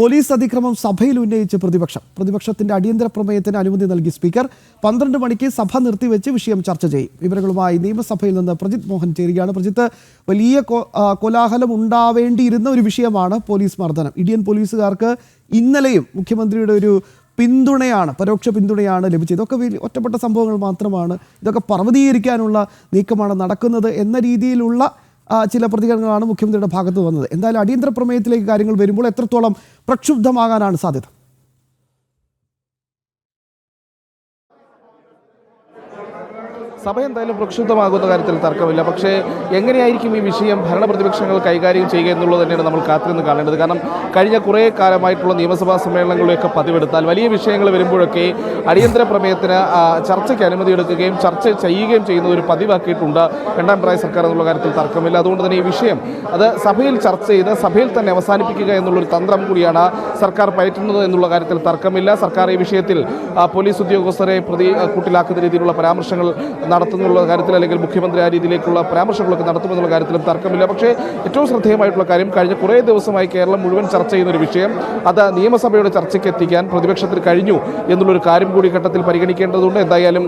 Police അതിക്രമം സഭയിൽ ഉന്നയിച്ച് പ്രതിപക്ഷത്തിന്റെ അടിയന്തര പ്രമേയത്തിന് അനുമതി നൽകി സ്പീക്കർ. 12 മണിക്ക് സഭ നിർത്തിവെച്ച് വിഷയം ചർച്ച ചെയ്യും. വിവരങ്ങളുമായി നിയമസഭയിൽ നിന്ന് പ്രജിത് മോഹൻ ചേരുകയാണ്. പ്രജിത്ത്, വലിയ കോലാഹലം ഉണ്ടാവേണ്ടിയിരുന്ന ഒരു വിഷയമാണ് പോലീസ് മർദ്ദനം. ഇന്ത്യൻ പോലീസുകാർക്ക് ഇന്നലെയും മുഖ്യമന്ത്രിയുടെ ഒരു പരോക്ഷ പിന്തുണയാണ് ലഭിച്ചത്. ഇതൊക്കെ ഒറ്റപ്പെട്ട സംഭവങ്ങൾ മാത്രമാണ്, ഇതൊക്കെ പർവ്വതീകരിക്കാനുള്ള നീക്കമാണ് നടക്കുന്നത് എന്ന രീതിയിലുള്ള ചില പ്രതികരണങ്ങളാണ് മുഖ്യമന്ത്രിയുടെ ഭാഗത്ത് വന്നത്. എന്തായാലും അടിയന്തര പ്രമേയത്തിലേക്ക് കാര്യങ്ങൾ വരുമ്പോൾ എത്രത്തോളം പ്രക്ഷുബ്ധമാകാനാണ് സാധ്യത? സഭ എന്തായാലും പ്രക്ഷുബ്ധമാകുന്ന കാര്യത്തിൽ തർക്കമില്ല. പക്ഷേ എങ്ങനെയായിരിക്കും ഈ വിഷയം ഭരണപ്രതിപക്ഷങ്ങൾ കൈകാര്യം ചെയ്യുക എന്നുള്ളത് തന്നെയാണ് നമ്മൾ കാത്തിരുന്ന് കാണേണ്ടത്. കാരണം കഴിഞ്ഞ കുറേ കാലമായിട്ടുള്ള നിയമസഭാ സമ്മേളനങ്ങളിലൊക്കെ പതിവെടുത്താൽ വലിയ വിഷയങ്ങൾ വരുമ്പോഴൊക്കെ അടിയന്തര പ്രമേയത്തിന് ചർച്ചയ്ക്ക് അനുമതി എടുക്കുകയും ചർച്ച ചെയ്യുകയും ചെയ്യുന്ന ഒരു പതിവാക്കിയിട്ടുണ്ട് രണ്ടാം പിണറായി സർക്കാർ എന്നുള്ള കാര്യത്തിൽ തർക്കമില്ല. അതുകൊണ്ട് തന്നെ ഈ വിഷയം അത് സഭയിൽ ചർച്ച ചെയ്ത് സഭയിൽ തന്നെ അവസാനിപ്പിക്കുക എന്നുള്ളൊരു തന്ത്രം കൂടിയാണ് സർക്കാർ പയറ്റുന്നത് എന്നുള്ള കാര്യത്തിൽ തർക്കമില്ല. സർക്കാർ ഈ വിഷയത്തിൽ പോലീസ് ഉദ്യോഗസ്ഥരെ കൂട്ടിലാക്കുന്ന രീതിയിലുള്ള പരാമർശങ്ങൾ നടത്തുന്നുള്ള കാര്യത്തിൽ, അല്ലെങ്കിൽ മുഖ്യമന്ത്രി ആ രീതിയിലേക്കുള്ള പരാമർശങ്ങളൊക്കെ നടത്തുമെന്നുള്ള കാര്യത്തിലും തർക്കമില്ല. പക്ഷേ ഏറ്റവും ശ്രദ്ധേയമായിട്ടുള്ള കാര്യം, കഴിഞ്ഞ കുറേ ദിവസമായി കേരളം മുഴുവൻ ചർച്ച ചെയ്യുന്ന ഒരു വിഷയം, അത് നിയമസഭയുടെ ചർച്ചയ്ക്ക് എത്തിക്കാൻ പ്രതിപക്ഷത്തിന് കഴിഞ്ഞു എന്നുള്ളൊരു കാര്യം കൂടി ഘട്ടത്തിൽ പരിഗണിക്കേണ്ടതുണ്ട്. എന്തായാലും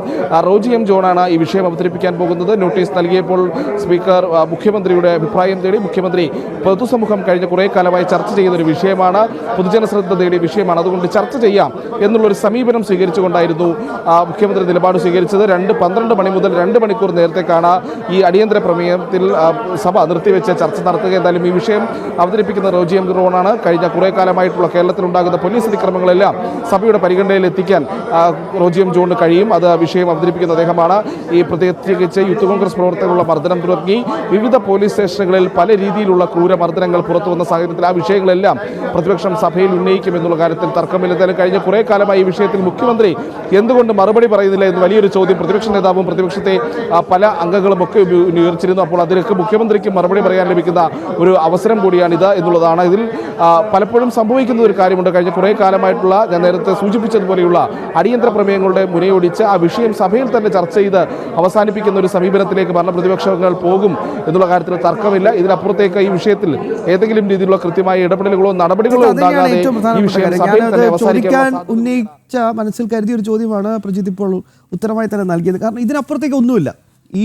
റോജി എം ജോണാണ് ഈ വിഷയം അവതരിപ്പിക്കാൻ പോകുന്നത്. നോട്ടീസ് നൽകിയപ്പോൾ സ്പീക്കർ മുഖ്യമന്ത്രിയുടെ അഭിപ്രായം തേടി. മുഖ്യമന്ത്രി പൊതുസമൂഹം കഴിഞ്ഞ കുറേ കാലമായി ചർച്ച ചെയ്യുന്ന ഒരു വിഷയമാണ്, പൊതുജന ശ്രദ്ധ തേടിയ വിഷയമാണ്. അതുകൊണ്ട് ചർച്ച ചെയ്യാം എന്നുള്ളൊരു സമീപനം സ്വീകരിച്ചുകൊണ്ടായിരുന്നു മുഖ്യമന്ത്രി നിലപാട് സ്വീകരിച്ചത്. 12 മണി മുതൽ 2 മണിക്കൂർ നേരത്തേക്കാണ് ഈ അടിയന്തര പ്രമേയത്തിൽ സഭ നിർത്തിവെച്ച് ചർച്ച നടത്തുക. എന്തായാലും ഈ വിഷയം അവതരിപ്പിക്കുന്ന റോജി എം ജോണാണ്. കഴിഞ്ഞ കുറേ കാലമായിട്ടുള്ള കേരളത്തിലുണ്ടാകുന്ന പോലീസ് അതിക്രമങ്ങളെല്ലാം സഭയുടെ പരിഗണനയിൽ എത്തിക്കാൻ റോജി എം ജോണിന് കഴിയും. അത് വിഷയം അവതരിപ്പിക്കുന്ന അദ്ദേഹമാണ്. ഈ പ്രത്യേകിച്ച് യൂത്ത് കോൺഗ്രസ് പ്രവർത്തകരുടെ മർദ്ദനം തുടങ്ങി വിവിധ പോലീസ് സ്റ്റേഷനുകളിൽ പല രീതിയിലുള്ള ക്രൂരമർദ്ദനങ്ങൾ പുറത്തു വന്ന സാഹചര്യത്തിൽ ആ വിഷയങ്ങളെല്ലാം പ്രതിപക്ഷം സഭയിൽ ഉന്നയിക്കുമെന്നുള്ള കാര്യത്തിൽ തർക്കമില്ല. എന്തായാലും കഴിഞ്ഞ കുറേ കാലമായി ഈ വിഷയത്തിൽ മുഖ്യമന്ത്രി എന്തുകൊണ്ട് മറുപടി പറയുന്നില്ല എന്ന് വലിയൊരു ചോദ്യം പ്രതിപക്ഷ നേതാവും പ്രതിപക്ഷത്തെ പല അംഗങ്ങളും ഒക്കെ ഉയർത്തിരുന്നു. അപ്പോൾ അതിലേക്ക് മുഖ്യമന്ത്രിക്ക് മറുപടി പറയാൻ ലഭിക്കുന്ന ഒരു അവസരം കൂടിയാണിത് എന്നുള്ളതാണ്. ഇതിൽ പലപ്പോഴും സംഭവിക്കുന്ന ഒരു കാര്യമുണ്ട്. കഴിഞ്ഞ കുറേ കാലമായിട്ടുള്ള, ഞാൻ നേരത്തെ സൂചിപ്പിച്ചതുപോലെയുള്ള അടിയന്തര പ്രമേയങ്ങളുടെ മുനയൊടിച്ച് ആ വിഷയം സഭയിൽ തന്നെ ചർച്ച ചെയ്ത് അവസാനിപ്പിക്കുന്ന ഒരു സമീപനത്തിലേക്ക് ഭരണപ്രതിപക്ഷങ്ങൾ പോകും എന്നുള്ള കാര്യത്തിൽ തർക്കമില്ല. ഇതിനപ്പുറത്തേക്ക് ഈ വിഷയത്തിൽ ഏതെങ്കിലും രീതിയിലുള്ള കൃത്യമായ ഇടപെടലുകളോ നടപടികളോ ഉണ്ടാകാതെ ഈ വിഷയം സഭയിൽ തന്നെ അവസാനിക്കാൻ ഉന്നയിച്ച മനസ്സിൽ കരുതിയ ഒരു ചോദ്യമാണ് പ്രജിത്ത് ഇപ്പോൾ ഉത്തരമായി തന്നെ നൽകിയത്. കാരണം ഇതിനപ്പുറത്തേക്ക് ഒന്നുമില്ല.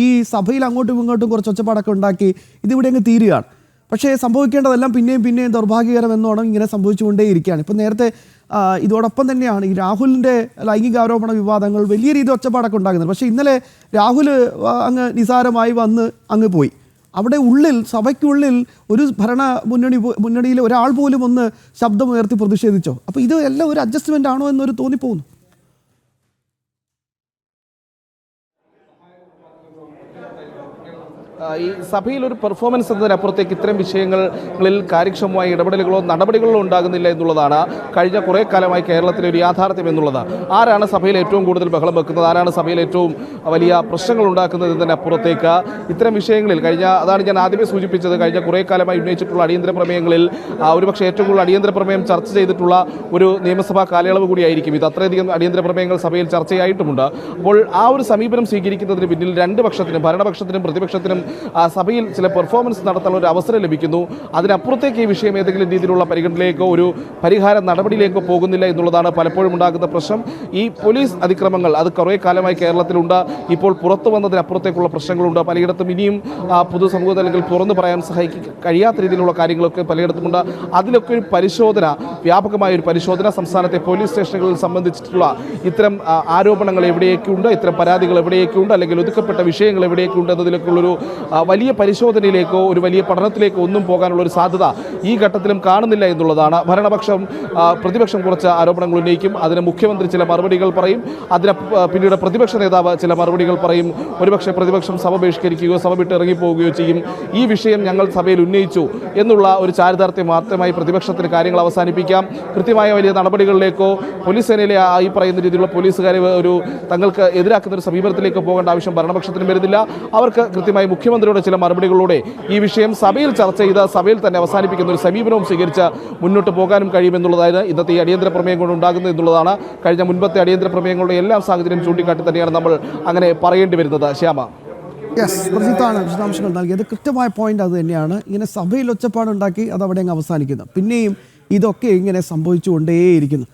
ഈ സഭയിൽ അങ്ങോട്ടും ഇങ്ങോട്ടും കുറച്ച് ഒച്ചപ്പാടൊക്കെ ഉണ്ടാക്കി ഇതിവിടെ അങ്ങ് തീരുകയാണ്. പക്ഷേ സംഭവിക്കേണ്ടതെല്ലാം പിന്നെയും ദൗർഭാഗ്യകരം എന്നോണം ഇങ്ങനെ സംഭവിച്ചുകൊണ്ടേയിരിക്കുകയാണ്. ഇപ്പം നേരത്തെ ഇതോടൊപ്പം തന്നെയാണ് ഈ രാഹുലിൻ്റെ ലൈംഗികാരോപണ വിവാദങ്ങൾ വലിയ രീതിയിൽ ഒച്ചപ്പാടൊക്കെ ഉണ്ടാകുന്നത്. പക്ഷേ ഇന്നലെ രാഹുൽ അങ്ങ് നിസാരമായി വന്ന് അങ്ങ് പോയി. അവിടെ സഭയ്ക്കുള്ളിൽ ഒരു മുന്നണിയിലെ ഒരാൾ പോലും ഒന്ന് ശബ്ദമുയർത്തി പ്രതിഷേധിച്ചോ? അപ്പോൾ ഇത് എല്ലാം ഒരു അഡ്ജസ്റ്റ്മെൻ്റ് ആണോ എന്നൊരു തോന്നിപ്പോകുന്നു. ഈ സഭയിൽ ഒരു പെർഫോമൻസ് എന്നതിനപ്പുറത്തേക്ക് ഇത്തരം വിഷയങ്ങളിൽ കാര്യക്ഷമമായ ഇടപെടലുകളോ നടപടികളോ ഉണ്ടാകുന്നില്ല എന്നുള്ളതാണ് കഴിഞ്ഞ കുറേ കാലമായി കേരളത്തിലെ ഒരു യാഥാർത്ഥ്യം എന്നുള്ളത്. ആരാണ് സഭയിൽ ഏറ്റവും കൂടുതൽ ബഹളം വെക്കുന്നത്, ആരാണ് സഭയിൽ ഏറ്റവും വലിയ പ്രശ്നങ്ങൾ ഉണ്ടാക്കുന്നത് എന്നതിനപ്പുറത്തേക്ക് ഇത്തരം വിഷയങ്ങളിൽ അതാണ് ഞാൻ ആദ്യമേ സൂചിപ്പിച്ചത്, കഴിഞ്ഞ കുറേ കാലമായി ഉന്നയിച്ചിട്ടുള്ള അടിയന്തര പ്രമേയങ്ങളിൽ ഒരുപക്ഷെ ഏറ്റവും കൂടുതൽ അടിയന്തര പ്രമേയം ചർച്ച ചെയ്തിട്ടുള്ള ഒരു നിയമസഭാ കാലയളവ് കൂടിയായിരിക്കും ഇത്. അത്രയധികം അടിയന്തര പ്രമേയങ്ങൾ സഭയിൽ ചർച്ചയായിട്ടുമുണ്ട്. അപ്പോൾ ആ ഒരു സമീപനം സ്വീകരിക്കുന്നതിന് പിന്നിൽ രണ്ട് പക്ഷത്തിനും, ഭരണപക്ഷത്തിനും പ്രതിപക്ഷത്തിനും സഭയിൽ ചില പെർഫോമൻസ് നടത്താനുള്ള ഒരു അവസരം ലഭിക്കുന്നു. അതിനപ്പുറത്തേക്ക് ഈ വിഷയം ഏതെങ്കിലും രീതിയിലുള്ള പരിഗണനയിലേക്കോ ഒരു പരിഹാര നടപടിയിലേക്കോ പോകുന്നില്ല എന്നുള്ളതാണ് പലപ്പോഴും ഉണ്ടാകുന്ന പ്രശ്നം. ഈ പോലീസ് അതിക്രമങ്ങൾ അത് കുറേ കാലമായി കേരളത്തിലുണ്ട്. ഇപ്പോൾ പുറത്തു വന്നതിനപ്പുറത്തേക്കുള്ള പ്രശ്നങ്ങളുണ്ട്. പലയിടത്തും ഇനിയും പൊതുസമൂഹത്തിൽ അല്ലെങ്കിൽ തുറന്നു പറയാൻ കഴിയാത്ത രീതിയിലുള്ള കാര്യങ്ങളൊക്കെ പലയിടത്തുമുണ്ട്. അതിലൊക്കെ ഒരു പരിശോധന, വ്യാപകമായ ഒരു പരിശോധന സംസ്ഥാനത്തെ പോലീസ് സ്റ്റേഷനുകളിൽ സംബന്ധിച്ചിട്ടുള്ള ഇത്തരം ആരോപണങ്ങൾ എവിടെയൊക്കെയുണ്ട്, ഇത്തരം പരാതികൾ എവിടെയൊക്കെയുണ്ട്, അല്ലെങ്കിൽ ഒതുക്കപ്പെട്ട വിഷയങ്ങൾ എവിടെയൊക്കെയുണ്ട് എന്നതിലേക്കുള്ളൊരു വലിയ പരിശോധനയിലേക്കോ ഒരു വലിയ പഠനത്തിലേക്കോ ഒന്നും പോകാനുള്ള ഒരു സാധ്യത ഈ ഘട്ടത്തിലും കാണുന്നില്ല എന്നുള്ളതാണ്. പ്രതിപക്ഷം കുറച്ച് ആരോപണങ്ങൾ ഉന്നയിക്കും, അതിന് മുഖ്യമന്ത്രി ചില മറുപടികൾ പറയും, അതിന് പിന്നീട് പ്രതിപക്ഷ നേതാവ് ചില മറുപടികൾ പറയും. ഒരുപക്ഷെ പ്രതിപക്ഷം സഭ ബഹിഷ്കരിക്കുകയോ സഭ വിട്ട് ഇറങ്ങിപ്പോവുകയോ ചെയ്യും. ഈ വിഷയം ഞങ്ങൾ സഭയിൽ ഉന്നയിച്ചു എന്നുള്ള ഒരു ചാരിതാർത്ഥ്യം മാത്രമായി പ്രതിപക്ഷത്തിന് കാര്യങ്ങൾ അവസാനിപ്പിക്കാം. കൃത്യമായ വലിയ നടപടികളിലേക്കോ പോലീസ് സേനയിലെ ഈ പറയുന്ന രീതിയിലുള്ള പോലീസുകാരെ തങ്ങൾക്ക് എതിരാക്കുന്ന ഒരു സമീപനത്തിലേക്കോ പോകേണ്ട ആവശ്യം ഭരണപക്ഷത്തിനും വരുന്നില്ല. അവർക്ക് കൃത്യമായി മുഖ്യമന്ത്രിയുടെ ചില മറുപടികളിലൂടെ ഈ വിഷയം സഭയിൽ ചർച്ച ചെയ്ത് സഭയിൽ തന്നെ അവസാനിപ്പിക്കുന്ന ഒരു സമീപനവും സ്വീകരിച്ച് മുന്നോട്ട് പോകാനും കഴിയുമെന്നുള്ളതാണ് ഇന്നത്തെ ഈ അടിയന്തര പ്രമേയം കൊണ്ട് ഉണ്ടാകുന്നത് എന്നുള്ളതാണ്. കഴിഞ്ഞ മുൻപത്തെ അടിയന്തര പ്രമേയങ്ങളുടെ എല്ലാ സാഹചര്യം ചൂണ്ടിക്കാട്ടി തന്നെയാണ് നമ്മൾ അങ്ങനെ പറയേണ്ടി വരുന്നത്. ശ്യാമ, പ്രജിത്താണ് വിശദാംശങ്ങൾ നൽകിയത്. കൃത്യമായ പോയിന്റ് അത് തന്നെയാണ്. ഇങ്ങനെ സഭയിൽ ഒച്ചപ്പാടുണ്ടാക്കി അത് അവിടെ അങ്ങ് അവസാനിക്കുന്നു. പിന്നെയും ഇതൊക്കെ ഇങ്ങനെ സംഭവിച്ചുകൊണ്ടേയിരിക്കുന്നു.